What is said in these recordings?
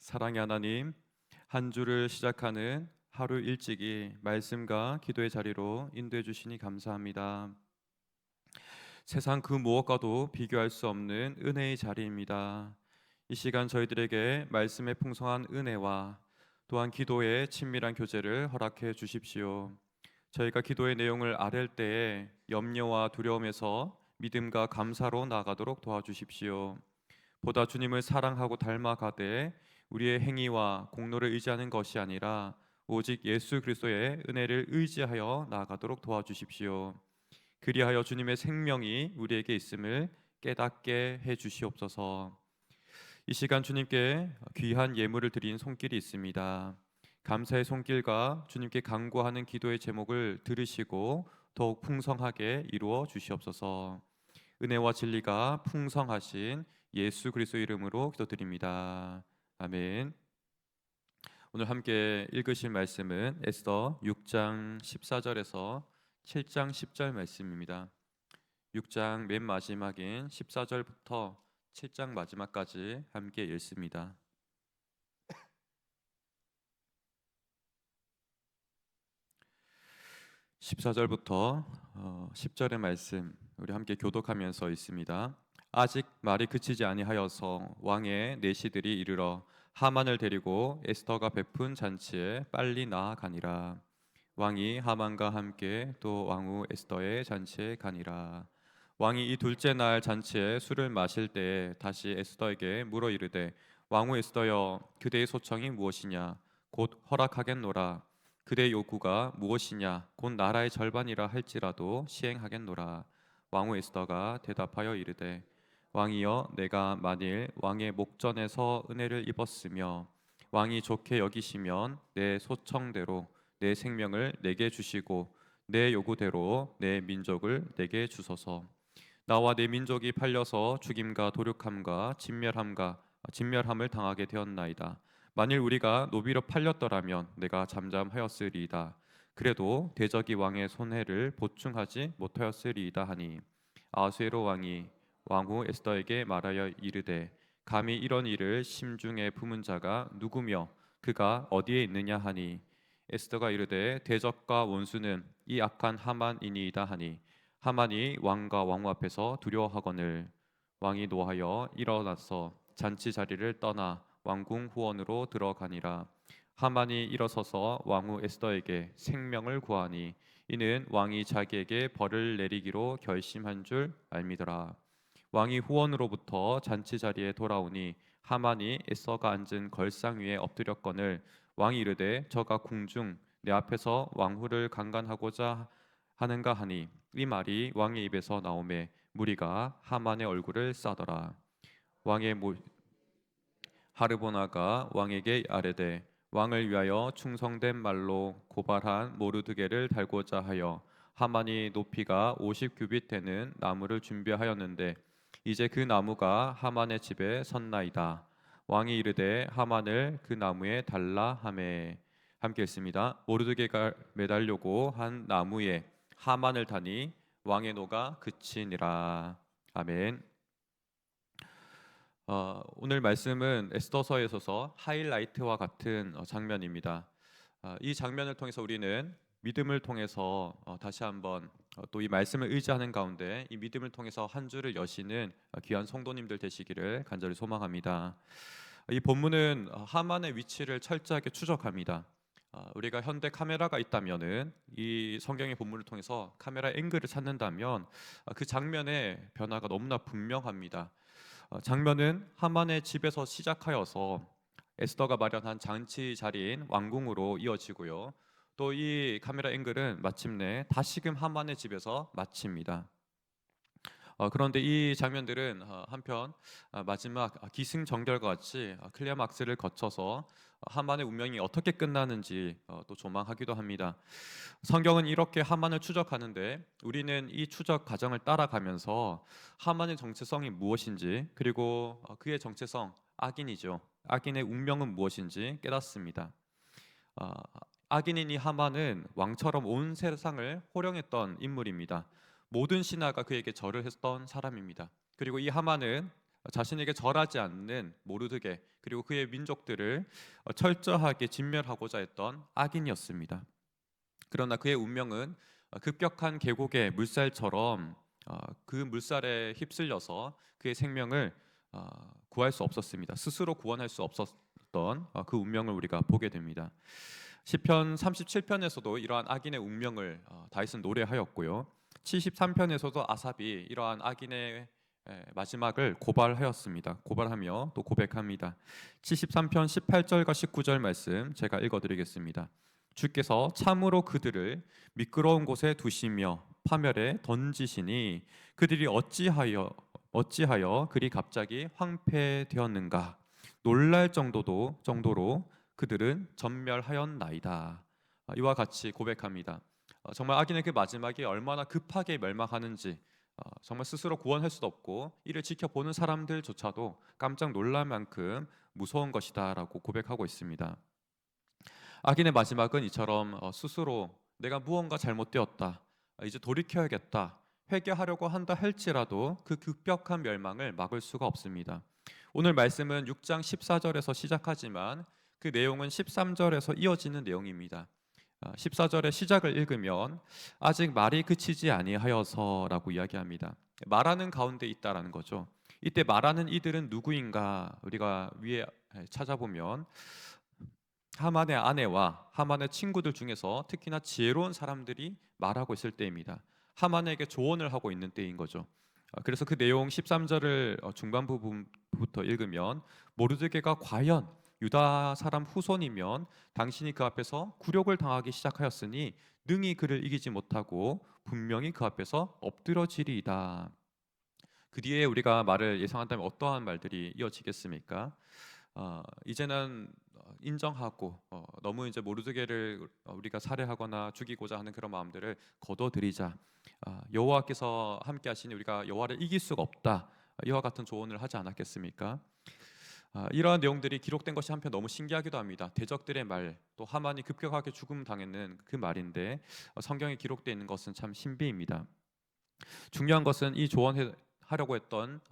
사랑의 하나님, 한 주를 시작하는 하루 일찍이 말씀과 기도의 자리로 인도해 주시니 감사합니다. 세상 그 무엇과도 비교할 수 없는 은혜의 자리입니다. 이 시간 저희들에게 말씀의 풍성한 은혜와 또한 기도의 친밀한 교제를 허락해 주십시오. 저희가 기도의 내용을 아랠 때에 염려와 두려움에서 믿음과 감사로 나아가도록 도와주십시오. 보다 주님을 사랑하고 닮아가되 우리의 행위와 공로를 의지하는 것이 아니라 오직 예수 그리스도의 은혜를 의지하여 나아가도록 도와주십시오. 그리하여 주님의 생명이 우리에게 있음을 깨닫게 해 주시옵소서. 이 시간 주님께 귀한 예물을 드린 손길이 있습니다. 감사의 손길과 주님께 간구하는 기도의 제목을 들으시고 더욱 풍성하게 이루어 주시옵소서. 은혜와 진리가 풍성하신 예수 그리스도 이름으로 기도드립니다. 아멘. 오늘 함께 읽으실 말씀은 에스더 6장 14절에서 7장 10절 말씀입니다. 6장 맨 마지막인 14절부터 7장 마지막까지 함께 읽습니다. 14절부터 10절의 말씀 우리 함께 교독하면서 있습니다. 아직 말이 그치지 아니하여서 왕의 내시들이 이르러 하만을 데리고 에스더가 베푼 잔치에 빨리 나아가니라. 왕이 하만과 함께 또 왕후 에스더의 잔치에 가니라. 왕이 이 둘째 날 잔치에 술을 마실 때에 다시 에스더에게 물어 이르되 왕후 에스더여 그대의 소청이 무엇이냐 곧 허락하겠노라. 그대의 요구가 무엇이냐 곧 나라의 절반이라 할지라도 시행하겠노라. 왕후 에스더가 대답하여 이르되 왕이여 내가 만일 왕의 목전에서 은혜를 입었으며 왕이 좋게 여기시면 내 소청대로 내 생명을 내게 주시고 내 요구대로 내 민족을 내게 주소서. 나와 내 민족이 팔려서 죽임과 도륙함과 진멸함을 당하게 되었나이다. 만일 우리가 노비로 팔렸더라면 내가 잠잠하였으리이다. 그래도 대적이 왕의 손해를 보충하지 못하였으리이다 하니 아수에로 왕이 왕후 에스더에게 말하여 이르되 감히 이런 일을 심중에 품은 자가 누구며 그가 어디에 있느냐 하니 에스더가 이르되 대적과 원수는 이 악한 하만이니이다 하니 하만이 왕과 왕후 앞에서 두려워하거늘 왕이 노하여 일어나서 잔치 자리를 떠나 왕궁 후원으로 들어가니라. 하만이 일어서서 왕후 에스더에게 생명을 구하니 이는 왕이 자기에게 벌을 내리기로 결심한 줄 알미더라. 왕이 후원으로부터 잔치 자리에 돌아오니 하만이 에스더가 앉은 걸상 위에 엎드렸거늘 왕이 이르되 저가 궁중 내 앞에서 왕후를 강간하고자 하는가 하니 이 말이 왕의 입에서 나오매 무리가 하만의 얼굴을 싸더라. 왕의 하르보나가 왕에게 아뢰되 왕을 위하여 충성된 말로 고발한 모르드게를 달고자 하여 하만이 높이가 50규빗 되는 나무를 준비하였는데 이제 그 나무가 하만의 집에 섰나이다. 왕이 이르되 하만을 그 나무에 달라 하매. 함께 읽습니다. 모르드게가 매달려고 한 나무에 하만을 다니 왕의 노가 그치니라. 아멘. 오늘 말씀은 에스더서에 있어서 하이라이트와 같은 장면입니다. 이 장면을 통해서 우리는 믿음을 통해서 다시 한번 또 이 말씀을 의지하는 가운데 이 믿음을 통해서 한 주를 여시는 귀한 성도님들 되시기를 간절히 소망합니다. 이 본문은 하만의 위치를 철저하게 추적합니다. 우리가 현대 카메라가 있다면은 이 성경의 본문을 통해서 카메라 앵글을 찾는다면 그 장면의 변화가 너무나 분명합니다. 장면은 하만의 집에서 시작하여서 에스더가 마련한 잔치 자리인 왕궁으로 이어지고요. 또 이 카메라 앵글은 마침내 다시금 하만의 집에서 마칩니다. 그런데 이 장면들은 한편 마지막 기승전결과 같이 클라이막스를 거쳐서 하만의 운명이 어떻게 끝나는지 또 조망하기도 합니다. 성경은 이렇게 하만을 추적하는데 우리는 이 추적 과정을 따라가면서 하만의 정체성이 무엇인지 그리고 그의 정체성 악인이죠. 악인의 운명은 무엇인지 깨닫습니다. 악인인 이 하만은 왕처럼 온 세상을 호령했던 인물입니다. 모든 신하가 그에게 절을 했던 사람입니다. 그리고 이 하만은 자신에게 절하지 않는 모르드게 그리고 그의 민족들을 철저하게 진멸하고자 했던 악인이었습니다. 그러나 그의 운명은 급격한 계곡의 물살처럼 그 물살에 휩쓸려서 그의 생명을 구할 수 없었습니다. 스스로 구원할 수 없었던 그 운명을 우리가 보게 됩니다. 시편 37편에서도 이러한 악인의 운명을 다윗은 노래하였고요. 73편에서도 아삽이 이러한 악인의 마지막을 고발하였습니다. 고발하며 또 고백합니다. 73편 18절과 19절 말씀 제가 읽어드리겠습니다. 주께서 참으로 그들을 미끄러운 곳에 두시며 파멸에 던지시니 그들이 어찌하여 그리 갑자기 황폐되었는가. 놀랄 정도로 그들은 전멸하였나이다. 이와 같이 고백합니다. 정말 악인의 그 마지막이 얼마나 급하게 멸망하는지 정말 스스로 구원할 수도 없고 이를 지켜보는 사람들조차도 깜짝 놀랄 만큼 무서운 것이다라고 고백하고 있습니다. 악인의 마지막은 이처럼 스스로 내가 무언가 잘못되었다, 이제 돌이켜야겠다, 회개하려고 한다 할지라도 그 급격한 멸망을 막을 수가 없습니다. 오늘 말씀은 6장 14절에서 시작하지만 그 내용은 13절에서 이어지는 내용입니다. 14절의 시작을 읽으면 아직 말이 그치지 아니하여서라고 이야기합니다. 말하는 가운데 있다라는 거죠. 이때 말하는 이들은 누구인가? 우리가 위에 찾아보면 하만의 아내와 하만의 친구들 중에서 특히나 지혜로운 사람들이 말하고 있을 때입니다. 하만에게 조언을 하고 있는 때인 거죠. 그래서 그 내용 13절을 중반 부분부터 읽으면 모르드게가 과연 유다 사람 후손이면 당신이 그 앞에서 굴욕을 당하기 시작하였으니 능히 그를 이기지 못하고 분명히 그 앞에서 엎드러지리이다. 그 뒤에 우리가 말을 예상한다면 어떠한 말들이 이어지겠습니까? 이제는 인정하고 너무 이제 모르드게를 우리가 살해하거나 죽이고자 하는 그런 마음들을 거둬들이자. 여호와께서 함께 하시니 우리가 여호와를 이길 수가 없다. 이와 같은 조언을 하지 않았겠습니까? 이러한 내용들이 기록된 것이 한편 너무 신기하기도 합니다. 대적들의 말, 또 하만이 급격하게 죽음 당했는 그 말인데 성경에 기록되어 있는 것은 참 신비입니다. 중요한 것은 이 조언하려고 했던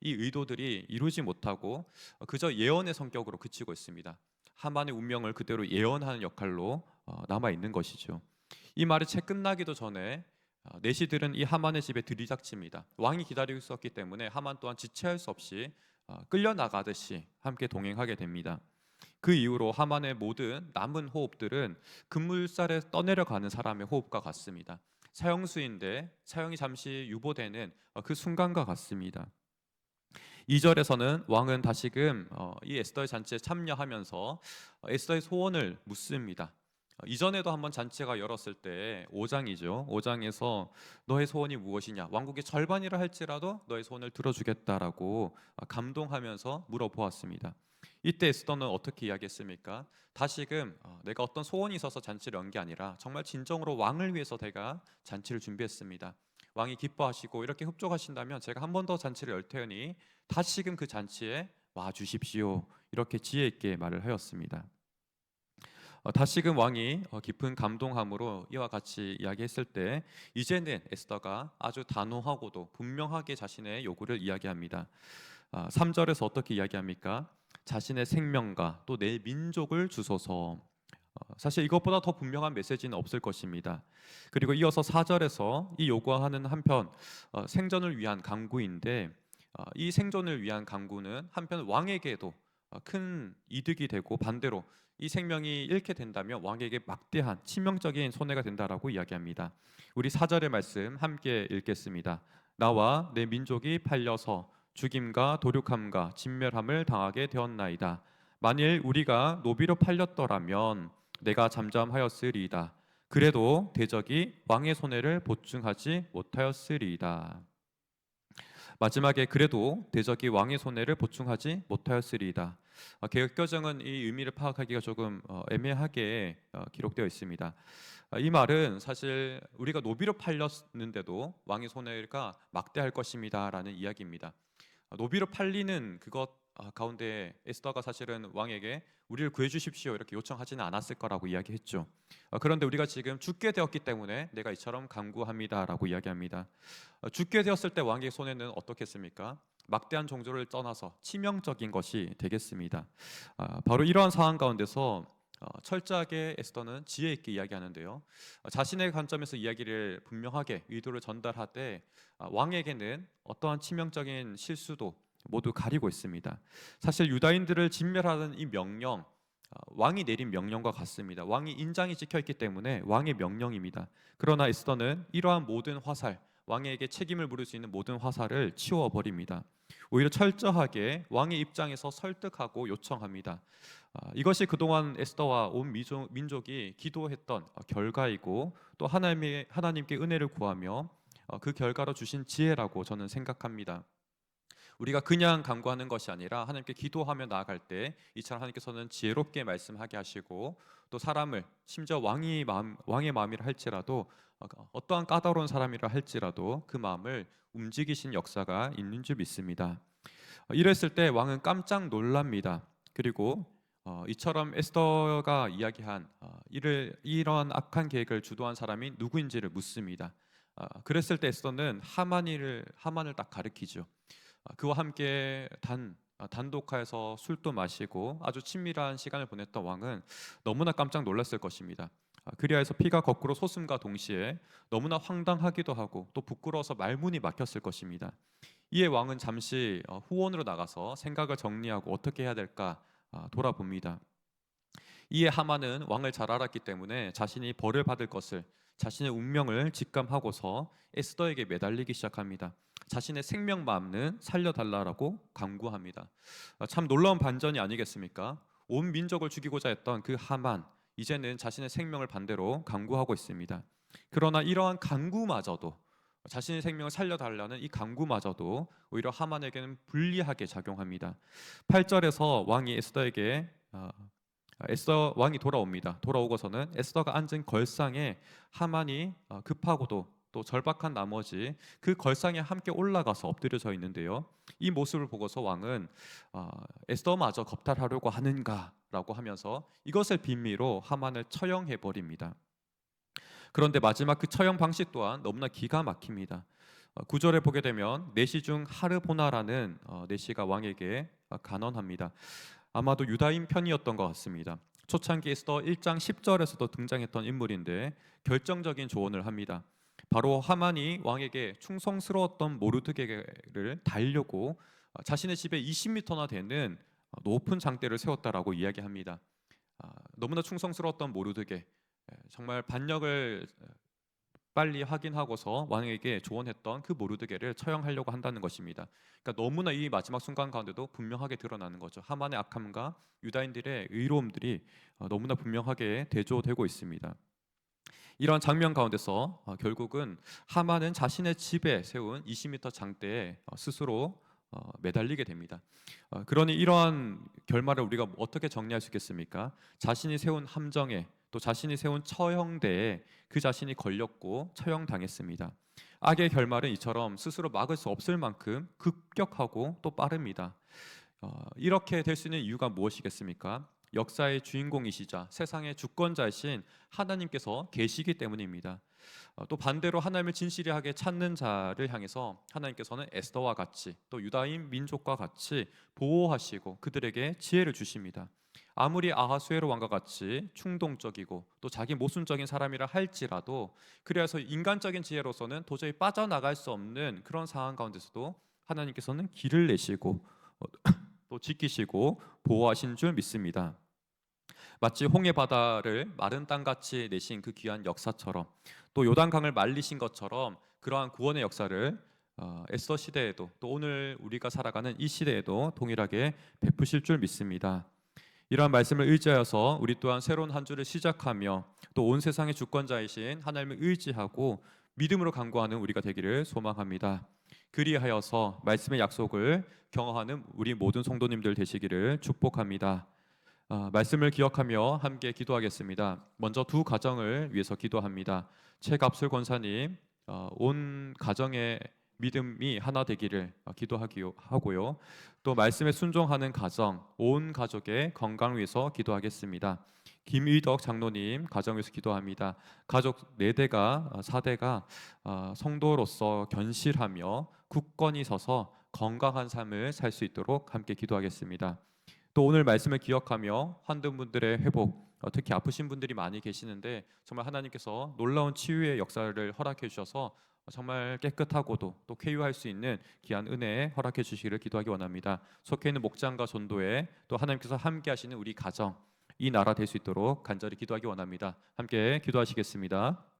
이 의도들이 이루지 못하고 그저 예언의 성격으로 그치고 있습니다. 하만의 운명을 그대로 예언하는 역할로 남아 있는 것이죠. 이 말이 채 끝나기도 전에 내시들은 이 하만의 집에 들이닥칩니다. 왕이 기다리고 있었기 때문에 하만 또한 지체할 수 없이 끌려나가듯이 함께 동행하게 됩니다. 그 이후로 하만의 모든 남은 호흡들은 급물살에 떠내려가는 사람의 호흡과 같습니다. 사형수인데 사형이 잠시 유보되는 그 순간과 같습니다. 2절에서는 왕은 다시금 이 에스더의 잔치에 참여하면서 에스더의 소원을 묻습니다. 이전에도 한번 잔치가 열었을 때 5장이죠. 5장에서 너의 소원이 무엇이냐? 왕국의 절반이라 할지라도 너의 소원을 들어주겠다라고 감동하면서 물어보았습니다. 이때 에스더는 어떻게 이야기했습니까? 다시금 내가 어떤 소원이 있어서 잔치를 연 게 아니라 정말 진정으로 왕을 위해서 내가 잔치를 준비했습니다. 왕이 기뻐하시고 이렇게 흡족하신다면 제가 한 번 더 잔치를 열 테니 다시금 그 잔치에 와 주십시오. 이렇게 지혜 있게 말을 하였습니다. 다시금 왕이 깊은 감동함으로 이와 같이 이야기했을 때 이제는 에스더가 아주 단호하고도 분명하게 자신의 요구를 이야기합니다. 3절에서 어떻게 이야기합니까? 자신의 생명과 또 내 민족을 주소서. 사실 이것보다 더 분명한 메시지는 없을 것입니다. 그리고 이어서 4절에서 이 요구하는 한편 생존을 위한 강구인데 이 생존을 위한 강구는 한편 왕에게도 큰 이득이 되고 반대로 이 생명이 잃게 된다면 왕에게 막대한 치명적인 손해가 된다라고 이야기합니다. 우리 4절의 말씀 함께 읽겠습니다. 나와 내 민족이 팔려서 죽임과 도륙함과 진멸함을 당하게 되었나이다. 만일 우리가 노비로 팔렸더라면 내가 잠잠하였으리이다. 그래도 대적이 왕의 손해를 보충하지 못하였으리이다. 마지막에 그래도 대적이 왕의 손해를 보충하지 못하였으리이다. 개역교정은 이 의미를 파악하기가 조금 애매하게 기록되어 있습니다. 이 말은 사실 우리가 노비로 팔렸는데도 왕의 손해가 막대할 것입니다라는 이야기입니다. 노비로 팔리는 그것 가운데 에스더가 사실은 왕에게 우리를 구해 주십시오 이렇게 요청하지는 않았을 거라고 이야기했죠. 그런데 우리가 지금 죽게 되었기 때문에 내가 이처럼 간구합니다라고 이야기합니다. 죽게 되었을 때 왕의 손해는 어떻겠습니까? 막대한 종교를 떠나서 치명적인 것이 되겠습니다. 바로 이러한 상황 가운데서 철저하게 에스더는 지혜 있게 이야기하는데요. 자신의 관점에서 이야기를 분명하게 의도를 전달하되 왕에게는 어떠한 치명적인 실수도 모두 가리고 있습니다. 사실 유다인들을 진멸하는 이 명령, 왕이 내린 명령과 같습니다. 왕이 인장이 찍혀 있기 때문에 왕의 명령입니다. 그러나 에스더는 이러한 모든 화살, 왕에게 책임을 물을 수 있는 모든 화살을 치워 버립니다. 오히려 철저하게 왕의 입장에서 설득하고 요청합니다. 이것이 그동안 에스더와 온 민족이 기도했던 결과이고 또 하나님께 은혜를 구하며 그 결과로 주신 지혜라고 저는 생각합니다. 우리가 그냥 간구하는 것이 아니라 하나님께 기도하며 나아갈 때 이처럼 하나님께서는 지혜롭게 말씀하게 하시고 또 사람을 심지어 왕의 마음이라 할지라도 어떠한 까다로운 사람이라 할지라도 그 마음을 움직이신 역사가 있는 줄 믿습니다. 이랬을 때 왕은 깜짝 놀랍니다. 그리고 이처럼 에스더가 이야기한 이러한 악한 계획을 주도한 사람이 누구인지를 묻습니다. 그랬을 때 에스더는 하만을 딱 가리키죠. 그와 함께 단독하여서 술도 마시고 아주 친밀한 시간을 보냈던 왕은 너무나 깜짝 놀랐을 것입니다. 그리하여서 피가 거꾸로 솟음과 동시에 너무나 황당하기도 하고 또 부끄러워서 말문이 막혔을 것입니다. 이에 왕은 잠시 후원으로 나가서 생각을 정리하고 어떻게 해야 될까 돌아봅니다. 이에 하만은 왕을 잘 알았기 때문에 자신이 벌을 받을 것을, 자신의 운명을 직감하고서 에스더에게 매달리기 시작합니다. 자신의 생명마음은 살려달라고 간구합니다. 참 놀라운 반전이 아니겠습니까? 온 민족을 죽이고자 했던 그 하만, 이제는 자신의 생명을 반대로 간구하고 있습니다. 그러나 이러한 간구마저도, 자신의 생명을 살려달라는 이 간구마저도 오히려 하만에게는 불리하게 작용합니다. 8절에서 왕이 에스더 왕이 돌아옵니다. 돌아오고서는 에스더가 앉은 걸상에 하만이 급하고도 또 절박한 나머지 그 걸상에 함께 올라가서 엎드려져 있는데요. 이 모습을 보고서 왕은 에스더마저 겁탈하려고 하는가라고 하면서 이것을 빌미로 하만을 처형해 버립니다. 그런데 마지막 그 처형 방식 또한 너무나 기가 막힙니다. 9절에 보게 되면 내시 중 하르보나라는 내시가 왕에게 간언합니다. 아마도 유다인 편이었던 것 같습니다. 초창기 에스더 1장 10절에서도 등장했던 인물인데 결정적인 조언을 합니다. 바로 하만이 왕에게 충성스러웠던 모르드게를 달려고 자신의 집에 20m나 되는 높은 장대를 세웠다라고 이야기합니다. 너무나 충성스러웠던 모르드게, 정말 반역을 빨리 확인하고서 왕에게 조언했던 그 모르드게를 처형하려고 한다는 것입니다. 그러니까 너무나 이 마지막 순간 가운데도 분명하게 드러나는 거죠. 하만의 악함과 유다인들의 의로움들이 너무나 분명하게 대조되고 있습니다. 이런 장면 가운데서 결국은 하만은 자신의 집에 세운 20m 장대에 스스로 매달리게 됩니다. 그러니 이러한 결말을 우리가 어떻게 정리할 수 있겠습니까? 자신이 세운 함정에 또 자신이 세운 처형대에 그 자신이 걸렸고 처형당했습니다. 악의 결말은 이처럼 스스로 막을 수 없을 만큼 급격하고 또 빠릅니다. 이렇게 될 수 있는 이유가 무엇이겠습니까? 역사의 주인공이시자 세상의 주권자이신 하나님께서 계시기 때문입니다. 또 반대로 하나님을 진실하게 찾는 자를 향해서 하나님께서는 에스더와 같이 또 유다인 민족과 같이 보호하시고 그들에게 지혜를 주십니다. 아무리 아하수에로 왕과 같이 충동적이고 또 자기 모순적인 사람이라 할지라도 그래서 인간적인 지혜로서는 도저히 빠져나갈 수 없는 그런 상황 가운데서도 하나님께서는 길을 내시고 또 지키시고 보호하신 줄 믿습니다. 마치 홍해 바다를 마른 땅같이 내신 그 귀한 역사처럼 또 요단강을 말리신 것처럼 그러한 구원의 역사를 에스더 시대에도 또 오늘 우리가 살아가는 이 시대에도 동일하게 베푸실 줄 믿습니다. 이러한 말씀을 의지하여서 우리 또한 새로운 한 주를 시작하며 또 온 세상의 주권자이신 하나님을 의지하고 믿음으로 간구하는 우리가 되기를 소망합니다. 그리하여서 말씀의 약속을 경험하는 우리 모든 성도님들 되시기를 축복합니다. 말씀을 기억하며 함께 기도하겠습니다. 먼저 두 가정을 위해서 기도합니다. 최갑술 권사님 온 가정의 믿음이 하나 되기를 기도하고요. 또 말씀에 순종하는 가정, 온 가족의 건강을 위해서 기도하겠습니다. 김의덕 장로님 가정 위해서 기도합니다. 가족 4대가 4대가 성도로서 견실하며 굳건히 서서 건강한 삶을 살 수 있도록 함께 기도하겠습니다. 또 오늘 말씀을 기억하며 환든 분들의 회복, 특히 아프신 분들이 많이 계시는데 정말 하나님께서 놀라운 치유의 역사를 허락해 주셔서 정말 깨끗하고도 또 쾌유할 수 있는 귀한 은혜 허락해 주시기를 기도하기 원합니다. 속해 있는 목장과 전도에 또 하나님께서 함께 하시는 우리 가정, 이 나라 될 수 있도록 간절히 기도하기 원합니다. 함께 기도하시겠습니다.